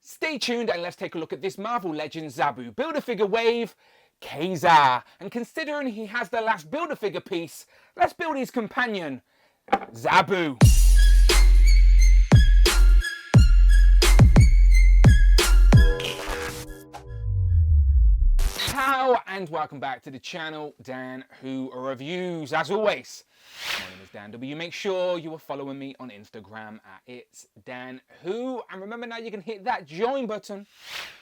Stay tuned and let's take a look at this Marvel Legends Zabu Build-A-Figure wave, Ka-Zar. And considering he has the last Build-A-Figure piece, let's build his companion, Zabu. How and welcome back to the channel, Dan Who Reviews. As always, my name is Dan W. Make sure you are following me on Instagram at It's Dan Who. And remember now you can hit that join button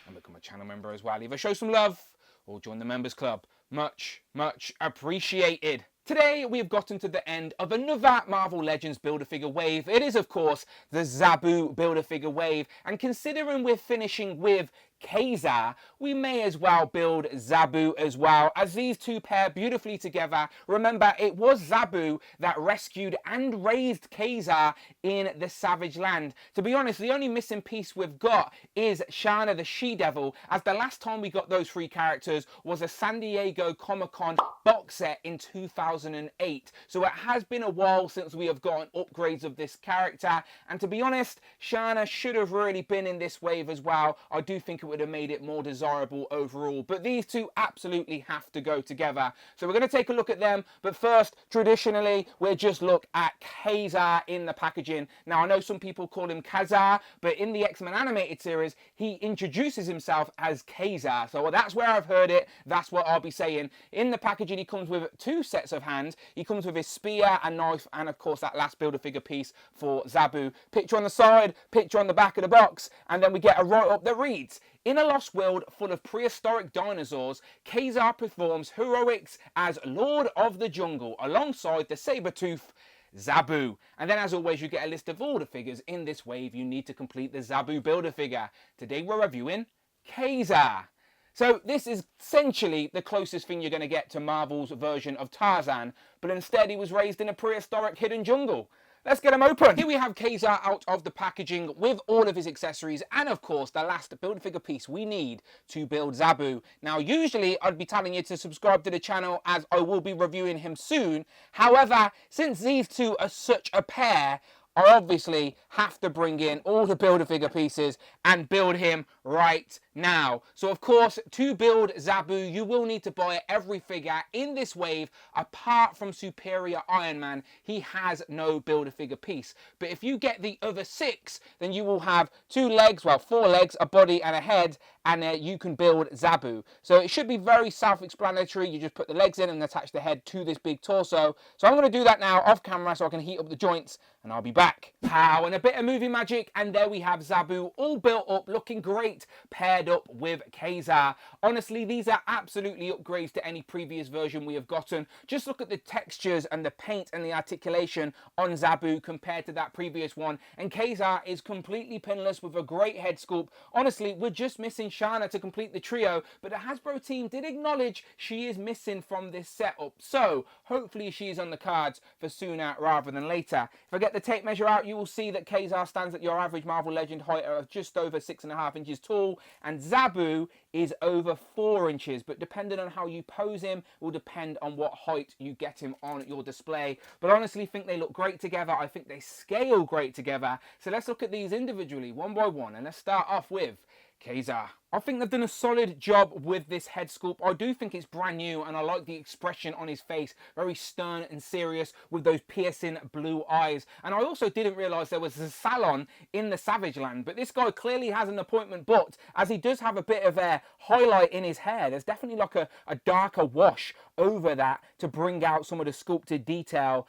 and become a channel member as well. Either show some love or join the members club. Much, much appreciated. Today we have gotten to the end of another Marvel Legends Build-A-Figure wave. It is of course the Zabu Build-A-Figure wave, and considering we're finishing with Kazar, we may as well build Zabu as well, as these two pair beautifully together. Remember, it was Zabu that rescued and raised Kazar in the Savage Land. To be honest, the only missing piece we've got is Shana the She-Devil, as the last time we got those three characters was a San Diego Comic-Con box set in 2008. So it has been a while since we have gotten upgrades of this character, and to be honest, Shana should have really been in this wave as well. I do think it would have made it more desirable overall, but these two absolutely have to go together. So we're going to take a look at them, but first, traditionally, we'll just look at Kazar in the packaging. Now, I know some people call him Kazar, but in the X-Men animated series, he introduces himself as Kazar. So that's where I've heard it. That's what I'll be saying. In the packaging, he comes with two sets of hands. He comes with his spear and knife, and of course, that last Build-A-Figure piece for Zabu. Picture on the side, picture on the back of the box, and then we get a write-up that reads, "In a lost world full of prehistoric dinosaurs, Kazar performs heroics as Lord of the Jungle alongside the sabretooth Zabu." And then as always, you get a list of all the figures in this wave you need to complete the Zabu Build-A-Figure. Today we're reviewing Kazar. So this is essentially the closest thing you're going to get to Marvel's version of Tarzan, but instead he was raised in a prehistoric hidden jungle. Let's get him open. Here we have Kazar out of the packaging with all of his accessories and of course the last Build-A-Figure piece we need to build Zabu. Now usually I'd be telling you to subscribe to the channel as I will be reviewing him soon. However, since these two are such a pair, I obviously have to bring in all the Build-A-Figure pieces and build him right now. So of course, to build Zabu, you will need to buy every figure in this wave apart from Superior Iron Man. He has no Build-A-Figure piece. But if you get the other 6, then you will have 2 legs, well 4 legs, a body and a head, and you can build Zabu. So it should be very self-explanatory. You just put the legs in and attach the head to this big torso. So I'm going to do that now off camera so I can heat up the joints and I'll be back. Pow, and a bit of movie magic, and there we have Zabu all built up, looking great, paired up with Kazar. Honestly, these are absolutely upgrades to any previous version we have gotten. Just look at the textures and the paint and the articulation on Zabu compared to that previous one, and Kazar is completely pinless with a great head sculpt. Honestly, we're just missing Shana to complete the trio, but the Hasbro team did acknowledge she is missing from this setup, so hopefully she is on the cards for sooner rather than later. If I get the tape measure out, you will see that Kazar stands at your average Marvel Legend height of just over 6.5 inches tall, and Zabu is over 4 inches, but depending on how you pose him will depend on what height you get him on your display. But honestly, I think they look great together. I think they scale great together. So let's look at these individually one by one, and let's start off with Kazar. I think they've done a solid job with this head sculpt. I do think it's brand new, and I like the expression on his face, very stern and serious with those piercing blue eyes. And I also didn't realise there was a salon in the Savage Land, but this guy clearly has an appointment booked, as he does have a bit of a highlight in his hair. There's definitely like a darker wash over that to bring out some of the sculpted detail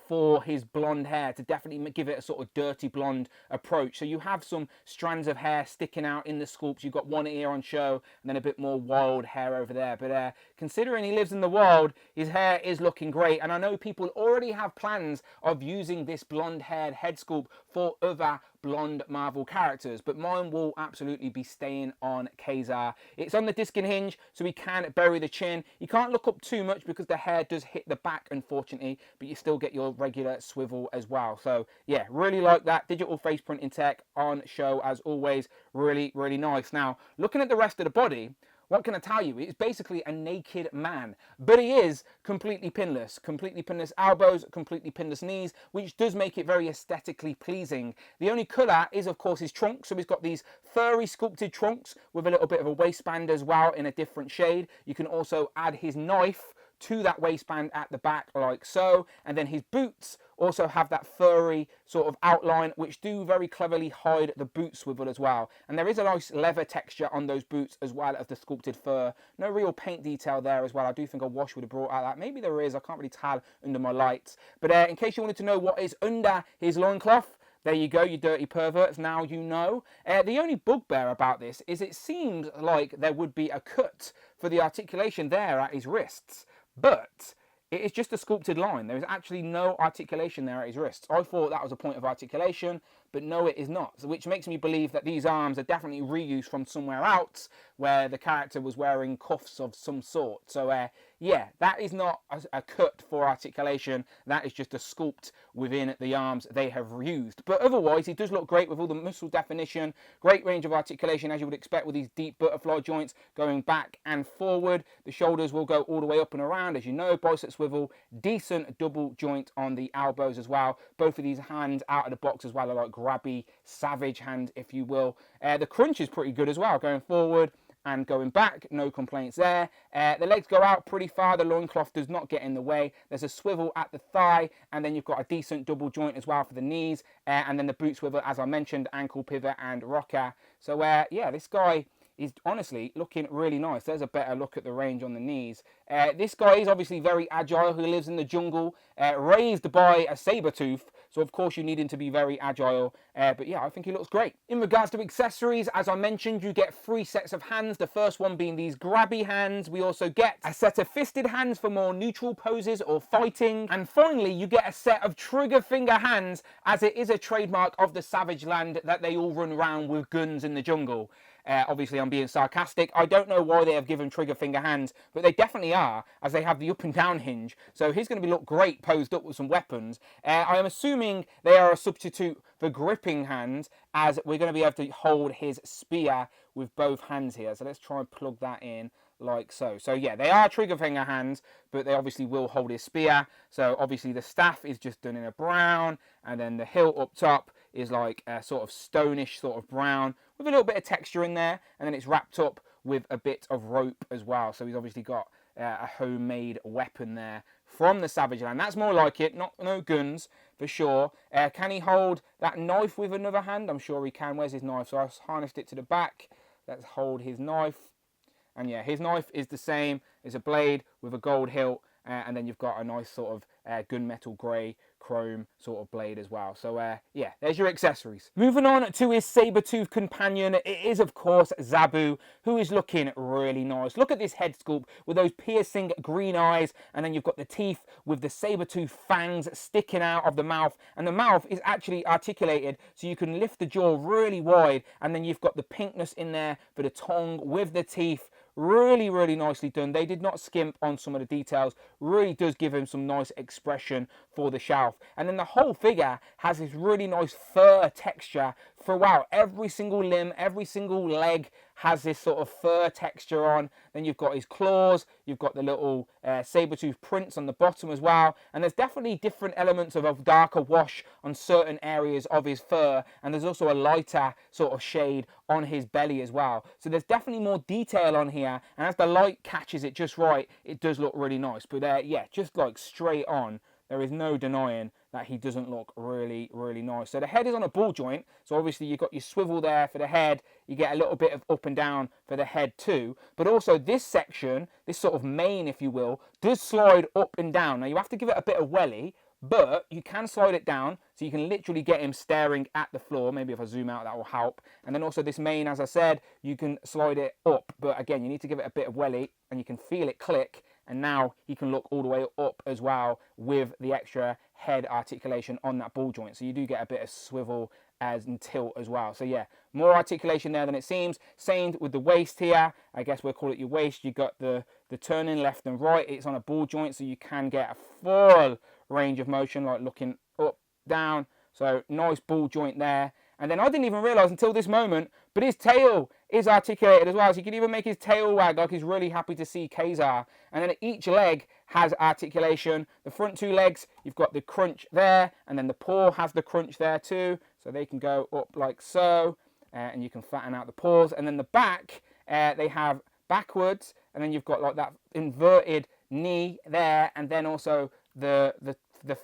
for his blonde hair, to definitely give it a sort of dirty blonde approach. So you have some strands of hair sticking out in the sculpt. You've got one ear on show and then a bit more wild hair over there, but considering he lives in the wild, his hair is looking great. And I know people already have plans of using this blonde haired head sculpt for other blonde Marvel characters, but mine will absolutely be staying on Kazar. It's on the disc and hinge, so he can bury the chin. You can't look up too much because the hair does hit the back, unfortunately, but you still get your regular swivel as well. So yeah, really like that. Digital face printing tech on show as always. Really, really nice. Now, looking at the rest of the body, what can I tell you? It's basically a naked man, but he is completely pinless elbows, completely pinless knees, which does make it very aesthetically pleasing. The only colour is, of course, his trunk. So he's got these furry sculpted trunks with a little bit of a waistband as well in a different shade. You can also add his knife to that waistband at the back like so, and then his boots also have that furry sort of outline, which do very cleverly hide the boot swivel as well. And there is a nice leather texture on those boots as well as the sculpted fur. No real paint detail there as well. I do think a wash would have brought out that. Maybe there is, I can't really tell under my lights. But in case you wanted to know what is under his loincloth, there you go, you dirty perverts, now you know. The only bugbear about this is it seems like there would be a cut for the articulation there at his wrists, but it is just a sculpted line. There is actually no articulation there at his wrists. I thought that was a point of articulation, but no, it is not. So, which makes me believe that these arms are definitely reused from somewhere else where the character was wearing cuffs of some sort. So, yeah, that is not a cut for articulation. That is just a sculpt within the arms they have reused. But otherwise, he does look great with all the muscle definition, great range of articulation, as you would expect with these deep butterfly joints going back and forward. The shoulders will go all the way up and around, as you know, bicep swivel, decent double joint on the elbows as well. Both of these hands out of the box as well are like grabby, savage hand, if you will. The crunch is pretty good as well, going forward and going back, no complaints there. The legs go out pretty far, the loincloth does not get in the way. There's a swivel at the thigh, and then you've got a decent double joint as well for the knees, and then the boot swivel, as I mentioned, ankle pivot and rocker. So yeah, this guy is honestly looking really nice. There's a better look at the range on the knees. This guy is obviously very agile, who lives in the jungle, raised by a sabretooth, so of course you need him to be very agile, but yeah, I think he looks great. In regards to accessories, as I mentioned, you get 3 sets of hands, the first one being these grabby hands. We also get a set of fisted hands for more neutral poses or fighting, and finally you get a set of trigger finger hands, as it is a trademark of the Savage Land that they all run around with guns in the jungle. Obviously I'm being sarcastic. I don't know why they have given trigger finger hands, but they definitely are, as they have the up and down hinge. So he's going to look great posed up with some weapons. I am assuming they are a substitute for gripping hands, as we're going to be able to hold his spear with both hands here. So let's try and plug that in like so. So yeah, they are trigger finger hands, but they obviously will hold his spear. So obviously the staff is just done in a brown, and then the hilt up top is like a sort of stonish sort of brown with a little bit of texture in there, and then it's wrapped up with a bit of rope as well. So he's obviously got a homemade weapon there from the Savage Land. That's more like it, no guns for sure. Can he hold that knife with another hand? I'm sure he can. Where's his knife? So I've harnessed it to the back. Let's hold his knife. And yeah, his knife is the same. It's a blade with a gold hilt, and then you've got a nice sort of gunmetal grey chrome sort of blade as well. So yeah, there's your accessories. Moving on to his saber-tooth companion, it is of course Zabu, who is looking really nice. Look at this head sculpt with those piercing green eyes, and then you've got the teeth with the saber-tooth fangs sticking out of the mouth, and the mouth is actually articulated so you can lift the jaw really wide, and then you've got the pinkness in there for the tongue with the teeth. Really, really nicely done. They did not skimp on some of the details. Really does give him some nice expression for the shelf. And then the whole figure has this really nice fur texture throughout. Every single limb, every single leg has this sort of fur texture on. Then you've got his claws, you've got the little saber-tooth prints on the bottom as well, and there's definitely different elements of a darker wash on certain areas of his fur, and there's also a lighter sort of shade on his belly as well. So there's definitely more detail on here, and as the light catches it just right, it does look really nice. But yeah, just like straight on, there is no denying that he doesn't look really, really nice. So the head is on a ball joint, so obviously you've got your swivel there for the head, you get a little bit of up and down for the head too, but also this section, this sort of mane if you will, does slide up and down. Now you have to give it a bit of welly, but you can slide it down, so you can literally get him staring at the floor. Maybe if I zoom out that will help. And then also this mane, as I said, you can slide it up, but again you need to give it a bit of welly, and you can feel it click, and now he can look all the way up as well with the extra head articulation on that ball joint. So you do get a bit of swivel and tilt as well. So yeah, more articulation there than it seems. Same with the waist here. I guess we'll call it your waist. You got the turning left and right. It's on a ball joint, so you can get a full range of motion, like looking up, down. So nice ball joint there. And then I didn't even realise until this moment, but his tail is articulated as well. So you can even make his tail wag like he's really happy to see Kazar. And then each leg has articulation. The front 2 legs, you've got the crunch there, and then the paw has the crunch there too. So they can go up like so, and you can flatten out the paws. And then the back, they have backwards, and then you've got like that inverted knee there, and then also the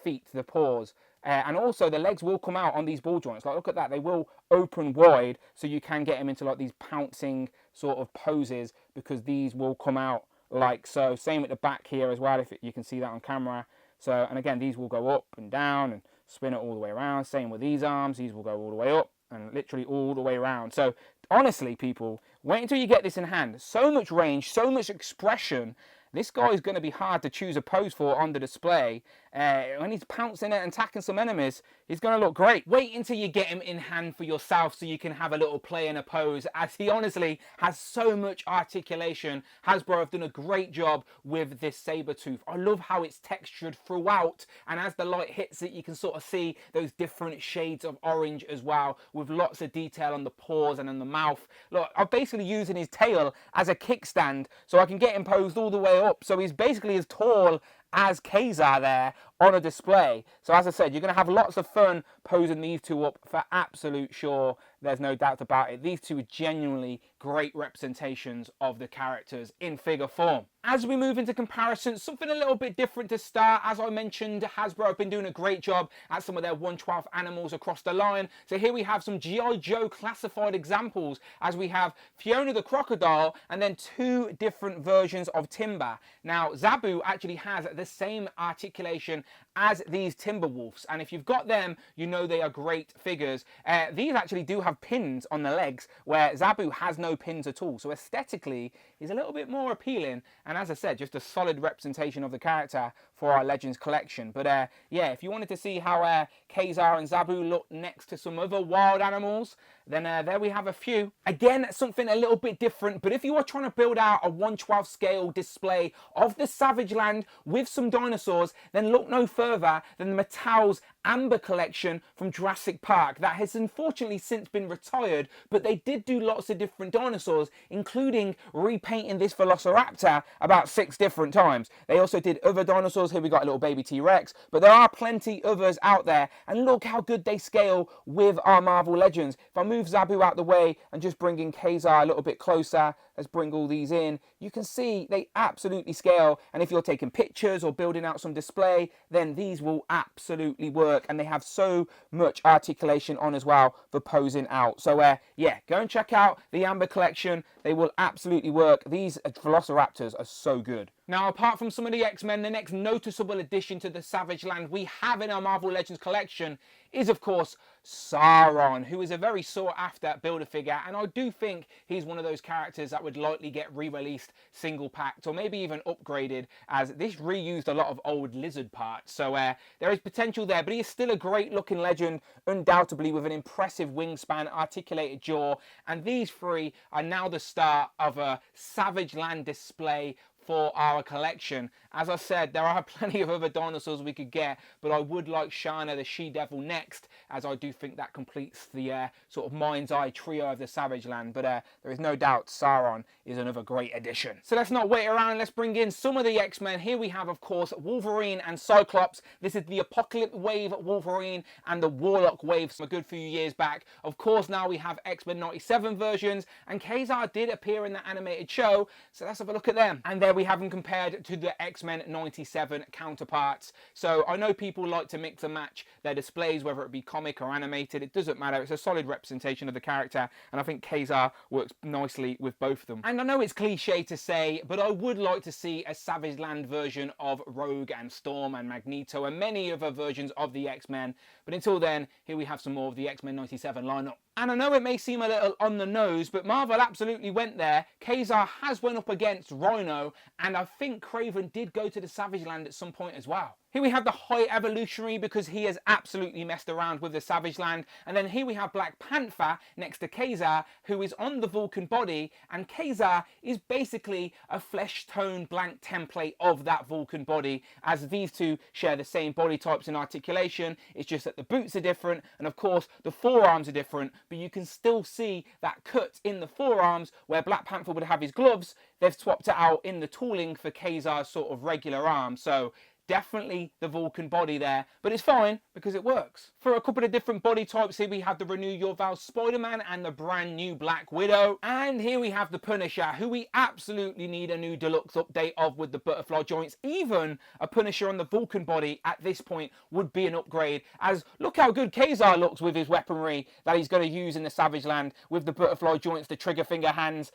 feet, the paws. And also the legs will come out on these ball joints. Like, look at that, they will open wide, so you can get them into like these pouncing sort of poses, because these will come out like so. Same at the back here as well, if you can see that on camera. So, and again, these will go up and down and spin it all the way around. Same with these arms, these will go all the way up and literally all the way around. So honestly, people, wait until you get this in hand. So much range, so much expression. This guy is going to be hard to choose a pose for on the display. When he's pouncing and attacking some enemies, he's going to look great. Wait until you get him in hand for yourself so you can have a little play in a pose, as he honestly has so much articulation. Hasbro have done a great job with this sabretooth. I love how it's textured throughout, and as the light hits it, you can sort of see those different shades of orange as well, with lots of detail on the paws and on the mouth. Look, I'm basically using his tail as a kickstand, so I can get him posed all the way up. So he's basically as tall as Kazar there on a display. So as I said, you're going to have lots of fun posing these two up for absolute sure. There's no doubt about it. These two are genuinely great representations of the characters in figure form. As we move into comparisons, something a little bit different to start. As I mentioned, Hasbro have been doing a great job at some of their 1/12 animals across the line. So here we have some G.I. Joe classified examples, as we have Fiona the crocodile and then 2 different versions of Timber. Now, Zabu actually has the same articulation as these Timberwolves, and if you've got them, you know they are great figures. These actually do have pins on the legs, where Zabu has no pins at all, so aesthetically he's a little bit more appealing, and as I said, just a solid representation of the character for our Legends collection. But yeah, if you wanted to see how Kazar and Zabu look next to some other wild animals, then there we have a few. Again, something a little bit different, but if you are trying to build out a 1/12 scale display of the Savage Land with some dinosaurs, then look no further than the Mattel's Amber collection from Jurassic Park. That has unfortunately since been retired, but they did do lots of different dinosaurs, including repainting this Velociraptor about 6 different times. They also did other dinosaurs. Here we got a little baby T-Rex, but there are plenty others out there, and look how good they scale with our Marvel Legends. If I move Zabu out the way and just bring in Kazar a little bit closer, let's bring all these in, you can see they absolutely scale, and if you're taking pictures or building out some display, then these will absolutely work, and they have so much articulation on as well for posing out. So yeah, go and check out the Amber collection. They will absolutely work. These Velociraptors are so good. Now, apart from some of the X-Men, the next noticeable addition to the Savage Land we have in our Marvel Legends collection is, of course, Sauron, who is a very sought-after Build-A-Figure, and I do think he's one of those characters that would likely get re-released single-packed, or maybe even upgraded, as this reused a lot of old lizard parts. So there is potential there, but he is still a great-looking legend, undoubtedly, with an impressive wingspan, articulated jaw, and these 3 are now the start of a Savage Land display for our collection. As I said, there are plenty of other dinosaurs we could get, but I would like Shana the she-devil next, as I do think that completes the sort of mind's eye trio of the Savage Land. But there is no doubt Sauron is another great addition. So let's not wait around, let's bring in some of the X-Men. Here we have, of course, Wolverine and Cyclops. This is the Apocalypse Wave Wolverine and the Warlock Wave from a good few years back. Of course, now we have X-Men 97 versions, and Kazar did appear in the animated show, so let's have a look at them. And there we have them compared to the X-Men 97 counterparts. So I know people like to mix and match their displays, whether it be comic or animated. It doesn't matter. It's a solid representation of the character, and I think Kazar works nicely with both of them. And I know it's cliche to say, but I would like to see a Savage Land version of Rogue and Storm and Magneto and many other versions of the X-Men. But until then, here we have some more of the X-Men 97 lineup. And I know it may seem a little on the nose, but Marvel absolutely went there. Kazar has went up against Rhino, and I think Kraven did go to the Savage Land at some point as well. Here we have the High Evolutionary because he has absolutely messed around with the Savage Land. And then here we have Black Panther next to Kazar, who is on the Vulcan body. And Kazar is basically a flesh tone blank template of that Vulcan body, as these two share the same body types and articulation. It's just that the boots are different. And of course, the forearms are different. But you can still see that cut in the forearms where Black Panther would have his gloves. They've swapped it out in the tooling for Kazar's sort of regular arm. So definitely the Vulcan body there, but it's fine because it works. For a couple of different body types, here we have the Renew Your Vows Spider-Man and the brand new Black Widow. And here we have the Punisher, who we absolutely need a new deluxe update of with the butterfly joints. Even a Punisher on the Vulcan body at this point would be an upgrade, as look how good Kazar looks with his weaponry that he's going to use in the Savage Land with the butterfly joints, the trigger finger hands.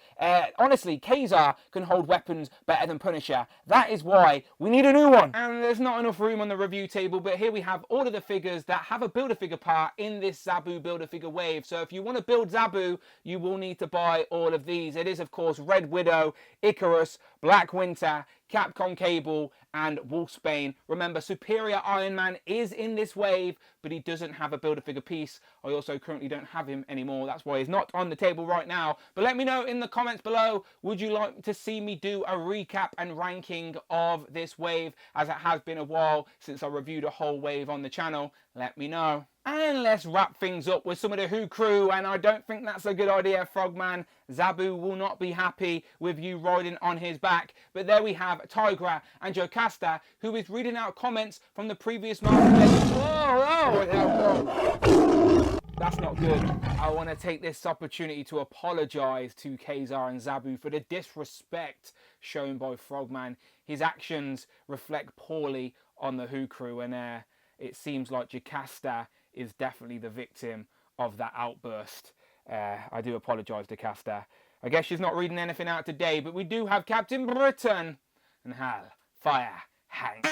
Honestly, Kazar can hold weapons better than Punisher. That is why we need a new one. And there's not enough room on the review table, but here we have all of the figures that have a Build-A-Figure part in this Zabu Build-A-Figure wave. So if you want to build Zabu, you will need to buy all of these. It is, of course, Red Widow, Icarus, Black Winter, Capcom Cable, and Wolfsbane. Remember, Superior Iron Man is in this wave, but he doesn't have a Build-A-Figure piece. I also currently don't have him anymore. That's why he's not on the table right now. But let me know in the comments below, would you like to see me do a recap and ranking of this wave, as it has been a while since I reviewed a whole wave on the channel? Let me know. And let's wrap things up with some of the Who crew, and I don't think that's a good idea, Frogman. Zabu will not be happy with you riding on his back. But there we have Tigra and Jocasta, who is reading out comments from the previous Marvel Legends. Whoa. That's not good. I want to take this opportunity to apologise to Ka-Zar and Zabu for the disrespect shown by Frogman. His actions reflect poorly on the Who crew, and it seems like Jocasta is definitely the victim of that outburst. I do apologise to Jocasta. I guess she's not reading anything out today, but we do have Captain Britain and Hal, Fire, Hank.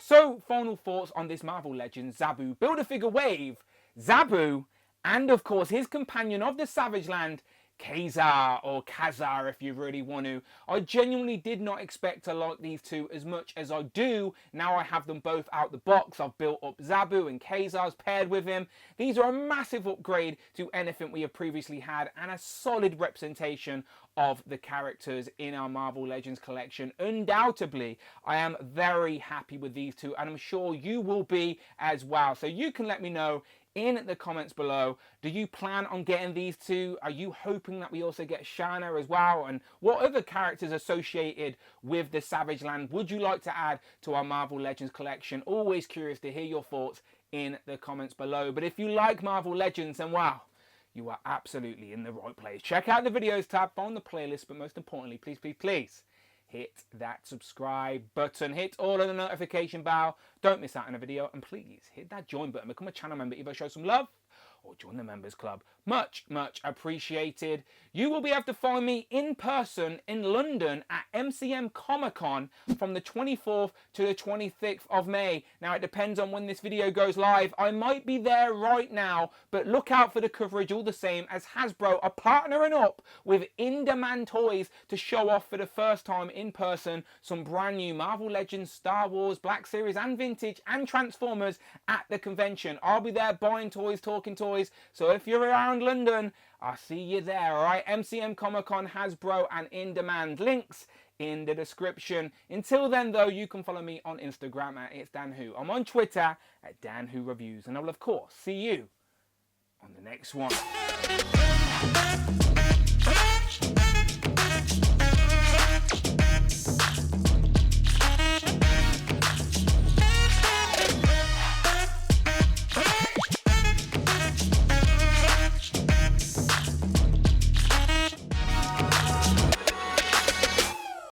So, final thoughts on this Marvel Legends Zabu Build-A-Figure wave. Zabu, and of course his companion of the Savage Land, Kazar, or Kazar if you really want to. I genuinely did not expect to like these two as much as I do. Now I have them both out the box. I've built up Zabu and Kazar's paired with him. These are a massive upgrade to anything we have previously had, and a solid representation of the characters in our Marvel Legends collection. Undoubtedly, I am very happy with these two, and I'm sure you will be as well. So you can let me know in the comments below, do you plan on getting these two? Are you hoping that we also get Shana as well? And what other characters associated with the Savage Land would you like to add to our Marvel Legends collection? Always curious to hear your thoughts in the comments below. But if you like Marvel Legends, then wow, you are absolutely in the right place. Check out the videos tab, find the playlist, but most importantly, please, please, please, hit that subscribe button, hit all of the notification bell, don't miss out on a video, and please hit that join button, become a channel member, either show some love or join the members club. Much, much appreciated. You will be able to find me in person in London at MCM Comic-Con from the 24th to the 26th of May. Now, it depends on when this video goes live. I might be there right now, but look out for the coverage all the same, as Hasbro are partnering up with In-Demand Toys to show off for the first time in person some brand new Marvel Legends, Star Wars, Black Series and Vintage and Transformers at the convention. I'll be there buying toys, talking toys, so if you're around London, I'll see you there, alright? MCM Comic-Con, Hasbro and In Demand, links in the description. Until then though, you can follow me on Instagram at It's Dan Who. I'm on Twitter at Dan Who Reviews, and I will of course see you on the next one.